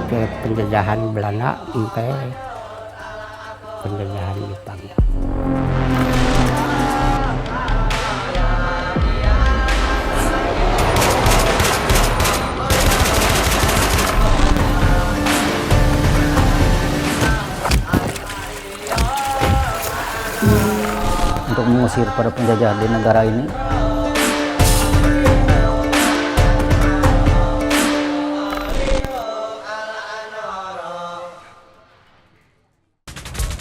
ke penjajahan Belanda sampai penjajahan Jepang. Untuk mengusir para penjajah di negara ini.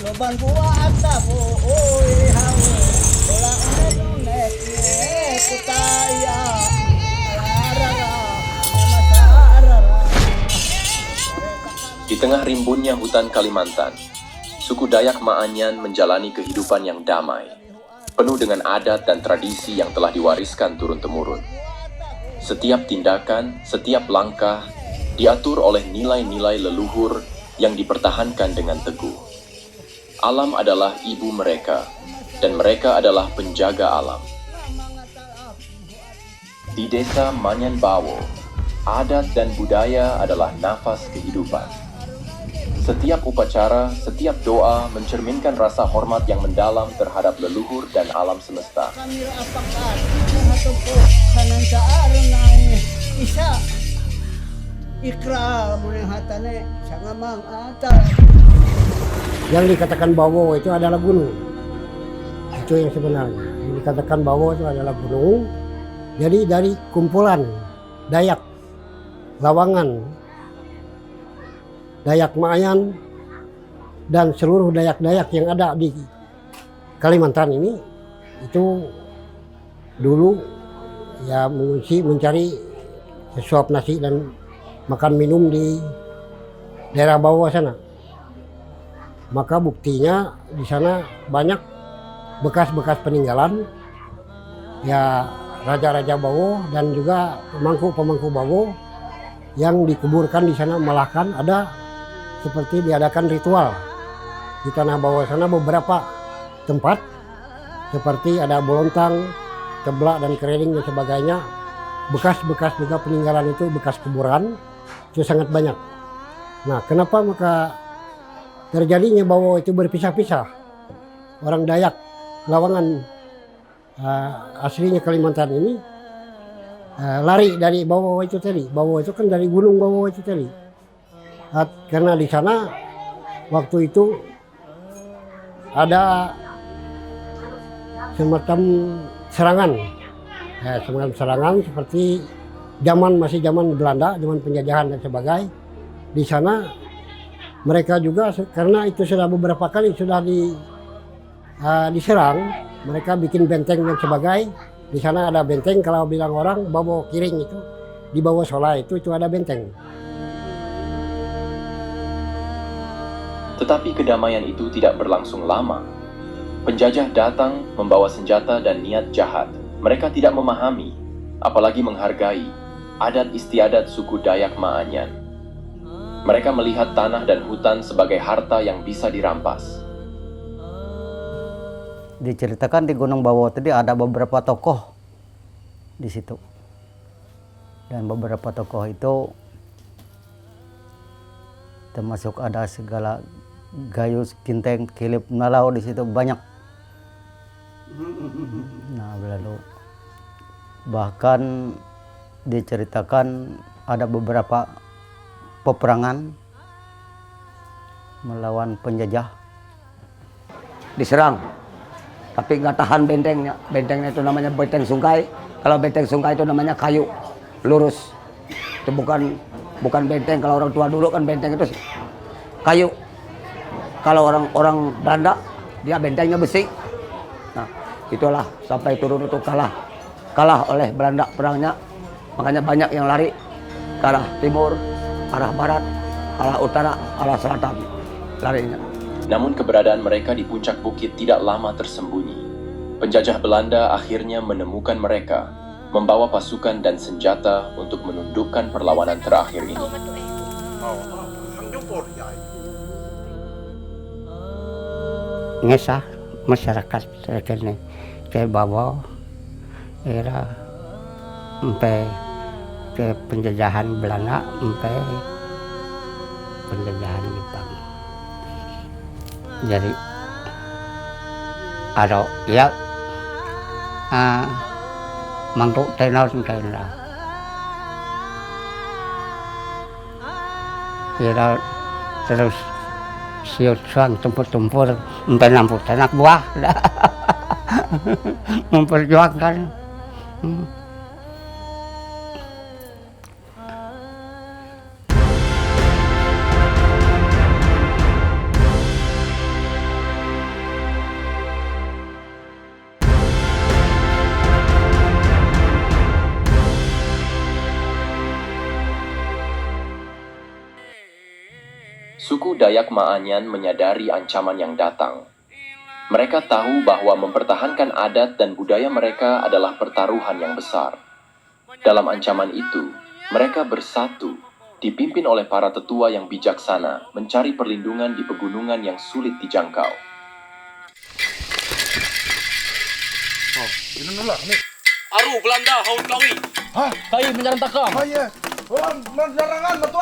Loban buat tabu, oi hawo, bola unek kutaya, Di tengah rimbunnya hutan Kalimantan, suku Dayak Maanyan menjalani kehidupan yang damai, penuh dengan adat dan tradisi yang telah diwariskan turun-temurun. Setiap tindakan, setiap langkah, diatur oleh nilai-nilai leluhur yang dipertahankan dengan teguh. Alam adalah ibu mereka, dan mereka adalah penjaga alam. Di desa Manyan Bawo, adat dan budaya adalah nafas kehidupan. Setiap upacara, setiap doa mencerminkan rasa hormat yang mendalam terhadap leluhur dan alam semesta. Yang dikatakan Bawo itu adalah gunung. Itu yang sebenarnya. Yang dikatakan Bawo itu adalah gunung. Jadi dari kumpulan Dayak, Lawangan, Dayak Maanyan, dan seluruh Dayak-Dayak yang ada di Kalimantan ini, itu dulu ya mengungsi mencari sesuap nasi dan makan minum di daerah bawah sana. Maka buktinya di sana banyak bekas-bekas peninggalan ya raja-raja Bawo dan juga pemangku-pemangku Bawo yang dikuburkan di sana, malahkan ada seperti diadakan ritual di tanah Bawo sana beberapa tempat seperti ada Bolontang, Ceblak dan Keriling dan sebagainya. Bekas-bekas juga peninggalan itu, bekas kuburan itu sangat banyak. Nah, kenapa maka terjadinya Bawo itu berpisah-pisah? Orang Dayak Lawangan aslinya Kalimantan ini lari dari Bawo itu tadi. Bawo itu kan dari gunung Bawo itu tadi. Karena di sana waktu itu ada semacam serangan. Semacam serangan seperti masih zaman Belanda, zaman penjajahan dan sebagainya. Di sana mereka juga karena itu sudah beberapa kali sudah diserang, mereka bikin benteng dan sebagainya. Di sana ada benteng, kalau bilang orang Bawo Kiring itu di bawah Sola itu ada benteng. Tetapi kedamaian itu tidak berlangsung lama. Penjajah datang membawa senjata dan niat jahat. Mereka tidak memahami, apalagi menghargai adat istiadat suku Dayak Maanyan. Mereka melihat tanah dan hutan sebagai harta yang bisa dirampas. Diceritakan di Gunung Bawo tadi ada beberapa tokoh di situ. Dan beberapa tokoh itu termasuk ada segala Gayus, Kinteng, Kilip, Nalau di situ banyak. Nah, lalu bahkan diceritakan ada beberapa peperangan melawan penjajah. Diserang, tapi nggak tahan bentengnya. Bentengnya itu namanya benteng Sungkai. Kalau benteng Sungkai itu namanya kayu lurus. Itu bukan benteng. Kalau orang tua dulu kan benteng itu kayu. Kalau orang Belanda dia bentengnya besi. Nah, itulah sampai turun itu kalah oleh Belanda perangnya. Makanya banyak yang lari ke arah timur, arah barat, arah utara, arah selatan larinya. Namun keberadaan mereka di puncak bukit tidak lama tersembunyi. Penjajah Belanda akhirnya menemukan mereka, membawa pasukan dan senjata untuk menundukkan perlawanan terakhir ini. Ngesah masyarakat ini ke Bawo era sampai ke penjajahan Belanda sampai penjajahan Jepang. Jadi ada ya mangkuk tenor kayak kira terus siut suang tempur-tempur sampai nampur anak buah memperjuangkan. Suku Dayak Maanyan menyadari ancaman yang datang. Mereka tahu bahwa mempertahankan adat dan budaya mereka adalah pertaruhan yang besar. Dalam ancaman itu, mereka bersatu, dipimpin oleh para tetua yang bijaksana, mencari perlindungan di pegunungan yang sulit dijangkau. Aru Belanda haut kawi. Hah? Kai menyerang takam. Oh iya. Oh, menerangan betul.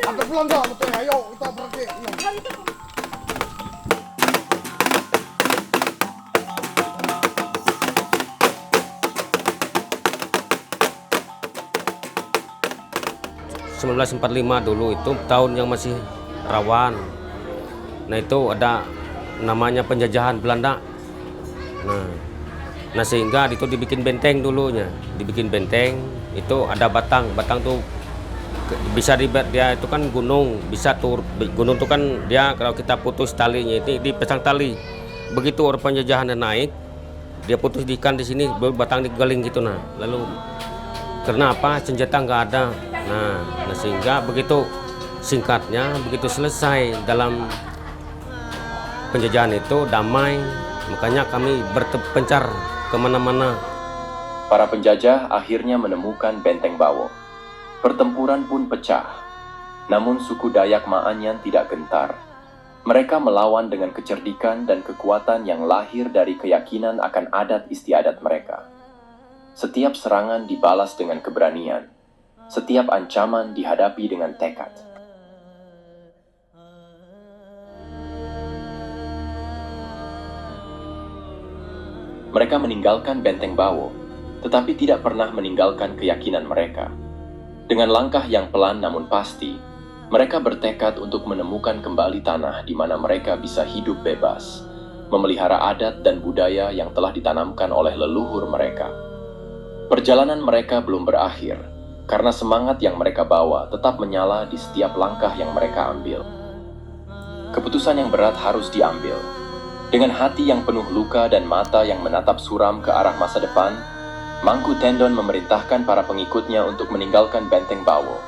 Ada Belanda betul. Ayo kita pergi. Ayo. 1945 dulu itu tahun yang masih rawan. Nah itu ada namanya penjajahan Belanda. Nah sehingga itu dibikin benteng dulunya, dibikin benteng itu ada batang tuh bisa dia itu kan gunung, bisa tur gunung itu kan dia kalau kita putus talinya itu dipasang tali, begitu orang penjajahan naik dia putus ikan di sini batang digaling gitu. Nah lalu karena apa senjata nggak ada, nah sehingga begitu singkatnya begitu selesai dalam penjajahan itu damai, makanya kami berpencar kemana-mana. Para penjajah akhirnya menemukan Benteng Bawo. Pertempuran pun pecah. Namun suku Dayak Maanyan tidak gentar. Mereka melawan dengan kecerdikan dan kekuatan yang lahir dari keyakinan akan adat istiadat mereka. Setiap serangan dibalas dengan keberanian. Setiap ancaman dihadapi dengan tekad. Mereka meninggalkan Benteng Bawo, tetapi tidak pernah meninggalkan keyakinan mereka. Dengan langkah yang pelan namun pasti, mereka bertekad untuk menemukan kembali tanah di mana mereka bisa hidup bebas, memelihara adat dan budaya yang telah ditanamkan oleh leluhur mereka. Perjalanan mereka belum berakhir, karena semangat yang mereka bawa tetap menyala di setiap langkah yang mereka ambil. Keputusan yang berat harus diambil. Dengan hati yang penuh luka dan mata yang menatap suram ke arah masa depan, Mangku Tendon memerintahkan para pengikutnya untuk meninggalkan Benteng Bawo.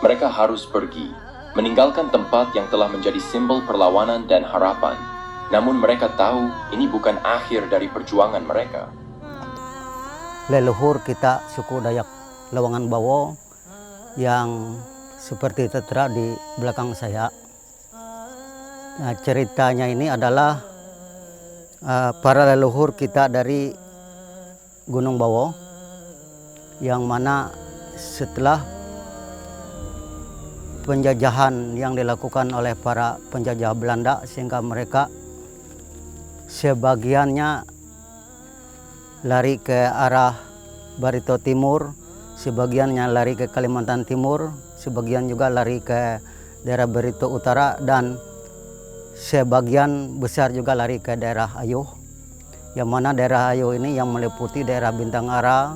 Mereka harus pergi, meninggalkan tempat yang telah menjadi simbol perlawanan dan harapan. Namun mereka tahu ini bukan akhir dari perjuangan mereka. Leluhur kita suku Dayak Lewangan Bawo yang seperti tertera di belakang saya. Nah, ceritanya ini adalah para leluhur kita dari Gunung Bawo, yang mana setelah penjajahan yang dilakukan oleh para penjajah Belanda, sehingga mereka sebagiannya lari ke arah Barito Timur, sebagiannya lari ke Kalimantan Timur, sebagian juga lari ke daerah Barito Utara, dan sebagian besar juga lari ke daerah Ayuh. Yang mana daerah Ayuh ini yang meliputi daerah Bintang Ara,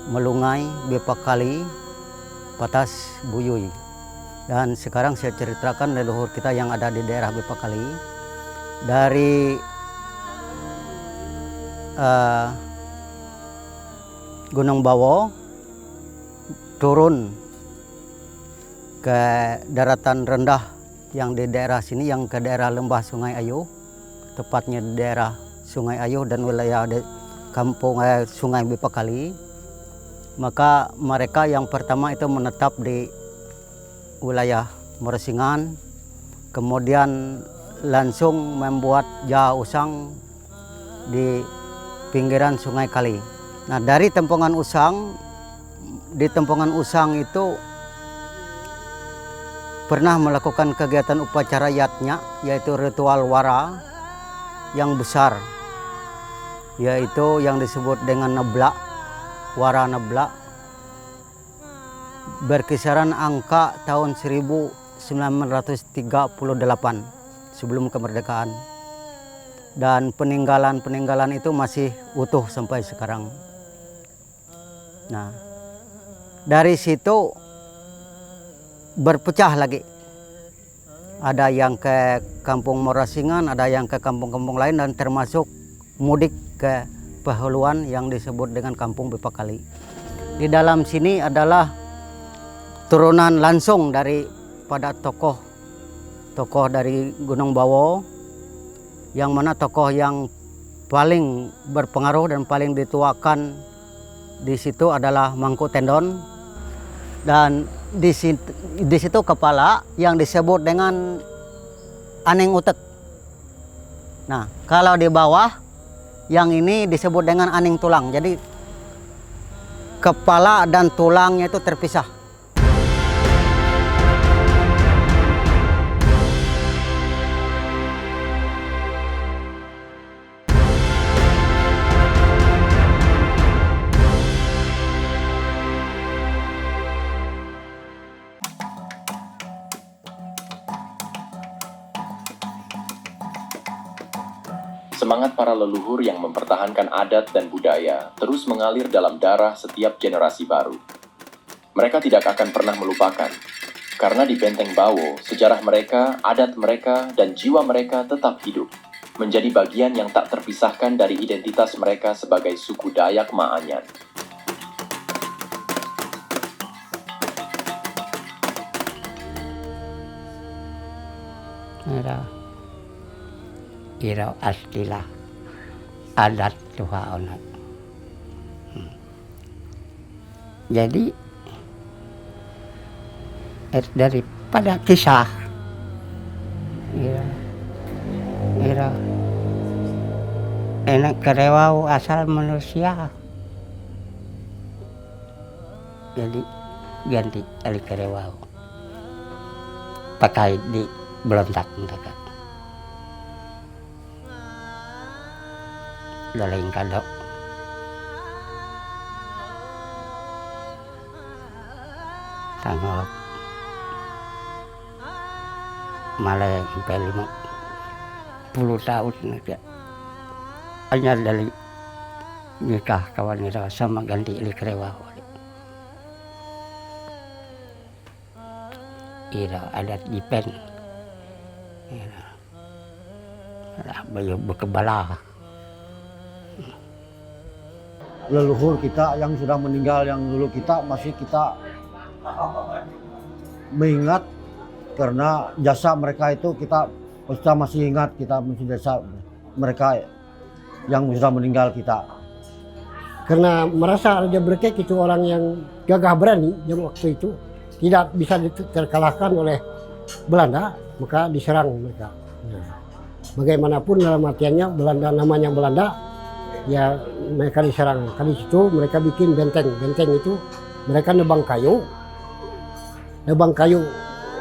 Melungai, Bepakali, Patas, Buyui. Dan sekarang saya ceritakan leluhur kita yang ada di daerah Bepakali. Dari Gunung Bawo turun ke daratan rendah yang di daerah sini, yang ke daerah lembah Sungai Ayuh, tepatnya di daerah Sungai Ayuh dan wilayah kampung Sungai Bepakali. Maka mereka yang pertama itu menetap di wilayah Meresingan, kemudian langsung membuat jaha usang di pinggiran Sungai Kali. Nah, dari Tempongan Usang, di Tempongan Usang itu pernah melakukan kegiatan upacara yatnya, yaitu ritual wara yang besar, yaitu yang disebut dengan neblak, wara neblak, berkisaran angka tahun 1938 sebelum kemerdekaan, dan peninggalan itu masih utuh sampai sekarang. Nah, dari situ berpecah lagi. Ada yang ke Kampung Morasingan, ada yang ke kampung-kampung lain, dan termasuk mudik ke Pahuluan yang disebut dengan Kampung Bepakali. Di dalam sini adalah turunan langsung daripada tokoh dari Gunung Bawo, yang mana tokoh yang paling berpengaruh dan paling dituakan di situ adalah Mangku Tendon, dan di situ kepala yang disebut dengan Aning Utek. Nah, kalau di bawah yang ini disebut dengan Aning Tulang. Jadi kepala dan tulangnya itu terpisah. Semangat para leluhur yang mempertahankan adat dan budaya terus mengalir dalam darah setiap generasi baru. Mereka tidak akan pernah melupakan, karena di Benteng Bawo, sejarah mereka, adat mereka, dan jiwa mereka tetap hidup, menjadi bagian yang tak terpisahkan dari identitas mereka sebagai suku Dayak Maanyan. Iro astilah adat tuhaon. Jadi daripada kisah iro enak kerewau asal manusia, jadi ganti ali kerewau pakai di belontak mereka. Daling kadok tanggal malah sampai 50 tahun aja hanya dari nikah kawan itu sama ganti ili kerewa. Ira adat dipen, bayu berkebala. Leluhur kita yang sudah meninggal, yang dulu kita masih kita mengingat, karena jasa mereka itu kita masih ingat, kita masih jasa mereka yang sudah meninggal kita. Karena merasa Raja Berkek itu orang yang gagah berani yang waktu itu tidak bisa terkalahkan oleh Belanda, maka diserang mereka. Nah, bagaimanapun dalam artiannya Belanda, namanya Belanda, ya mereka diserang. Kali situ mereka bikin benteng. Benteng itu mereka nebang kayu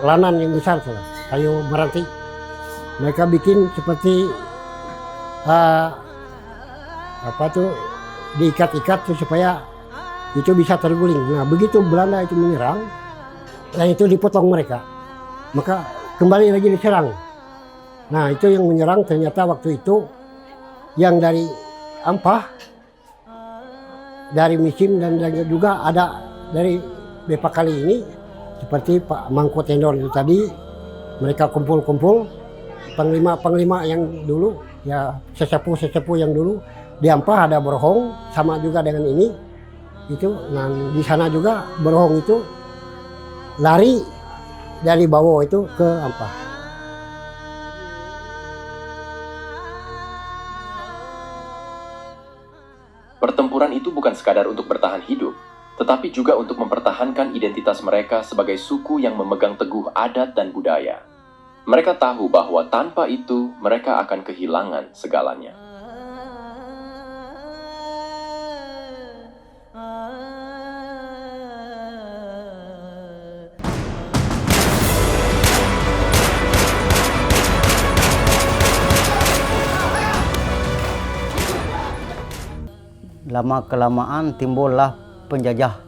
lanan yang besar, kayu meranti. Mereka bikin seperti diikat-ikat supaya itu bisa terguling. Nah, begitu Belanda itu menyerang, dan itu dipotong mereka, maka kembali lagi diserang. Nah, itu yang menyerang ternyata waktu itu yang dari Ampah, dari Misim, dan juga ada dari Bepakali ini, seperti Pak Mangku Tendon itu tadi. Mereka kumpul-kumpul, panglima yang dulu, ya sesepuh yang dulu. Di Ampah ada Berhong, sama juga dengan ini. Itu, nah di sana juga Berhong itu lari dari Bawo itu ke Ampah. Pertempuran itu bukan sekadar untuk bertahan hidup, tetapi juga untuk mempertahankan identitas mereka sebagai suku yang memegang teguh adat dan budaya. Mereka tahu bahwa tanpa itu mereka akan kehilangan segalanya. lama-kelamaan timbullah penjajah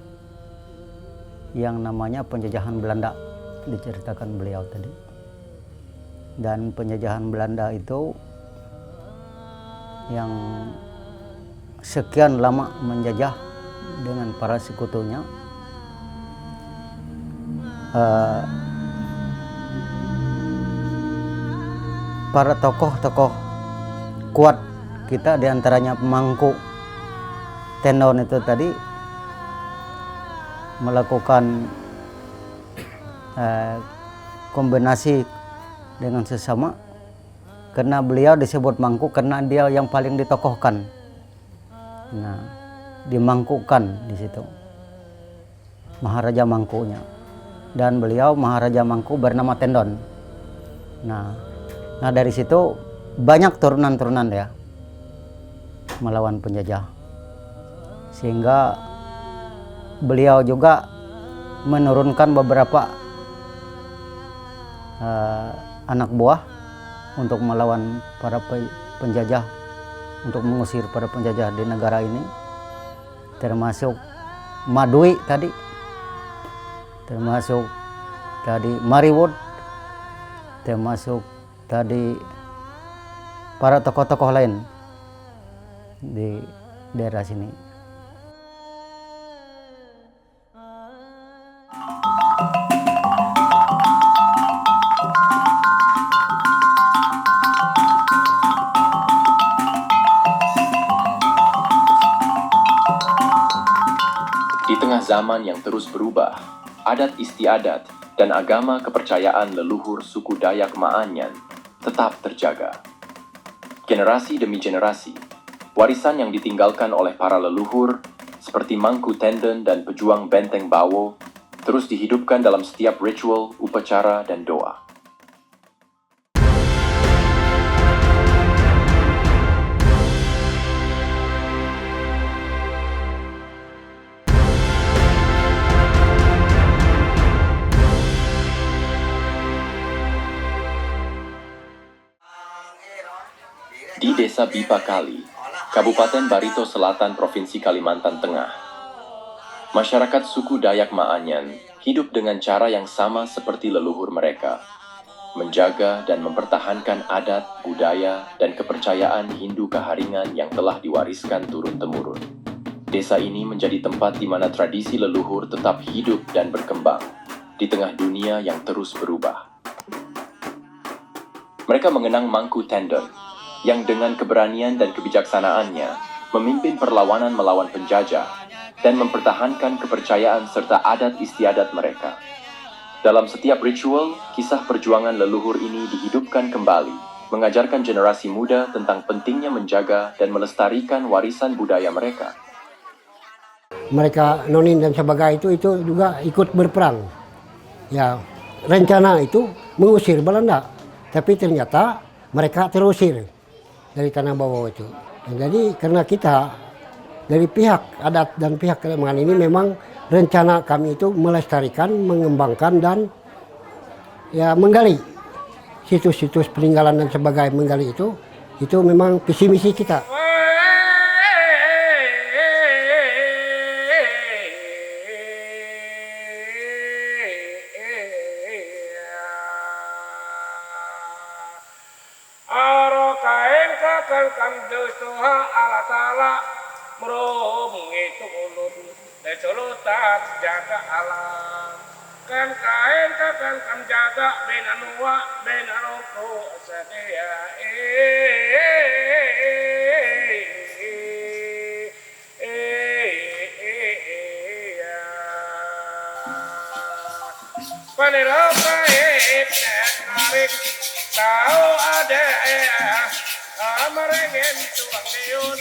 yang namanya penjajahan Belanda, diceritakan beliau tadi. Dan penjajahan Belanda itu yang sekian lama menjajah dengan para sekutunya, para tokoh-tokoh kuat kita, diantaranya pemangku Tendon itu tadi melakukan kombinasi dengan sesama, karena beliau disebut mangku karena dia yang paling ditokohkan. Nah, dimangkukan di situ Maharaja Mangkunya, dan beliau Maharaja Mangku bernama Tendon. Nah dari situ banyak turunan-turunan dia melawan penjajah, sehingga beliau juga menurunkan beberapa anak buah untuk melawan para penjajah, untuk mengusir para penjajah di negara ini, termasuk Madui tadi, termasuk tadi Mariwood, termasuk tadi para tokoh-tokoh lain di daerah sini. Di tengah zaman yang terus berubah, adat istiadat dan agama kepercayaan leluhur suku Dayak Maanyan tetap terjaga. Generasi demi generasi, warisan yang ditinggalkan oleh para leluhur seperti Mangku Tendon dan pejuang Benteng Bawo terus dihidupkan dalam setiap ritual, upacara, dan doa. Di Desa Bipakali, Kabupaten Barito Selatan, Provinsi Kalimantan Tengah, masyarakat suku Dayak Maanyan hidup dengan cara yang sama seperti leluhur mereka, menjaga dan mempertahankan adat, budaya, dan kepercayaan Hindu Kaharingan yang telah diwariskan turun-temurun. Desa ini menjadi tempat di mana tradisi leluhur tetap hidup dan berkembang di tengah dunia yang terus berubah. Mereka mengenang Mangku Tendon, yang dengan keberanian dan kebijaksanaannya memimpin perlawanan melawan penjajah dan mempertahankan kepercayaan serta adat istiadat mereka. Dalam setiap ritual, kisah perjuangan leluhur ini dihidupkan kembali, mengajarkan generasi muda tentang pentingnya menjaga dan melestarikan warisan budaya mereka. Mereka Nonin dan Sabagai itu juga ikut berperang. Ya, rencana itu mengusir Belanda, tapi ternyata mereka terusir dari Tanah Bawo itu. Jadi karena kita dari pihak adat dan pihak Kalimantan ini memang rencana kami itu melestarikan, mengembangkan dan ya menggali situs-situs peninggalan dan sebagainya, menggali itu memang visi misi kita. Kam dosa ala taala merom itu ulun dan solutat jaga alam kan kain kan kam jaga benanua benanuku sedia paneroka narik tahu ada Amarengin tuang neon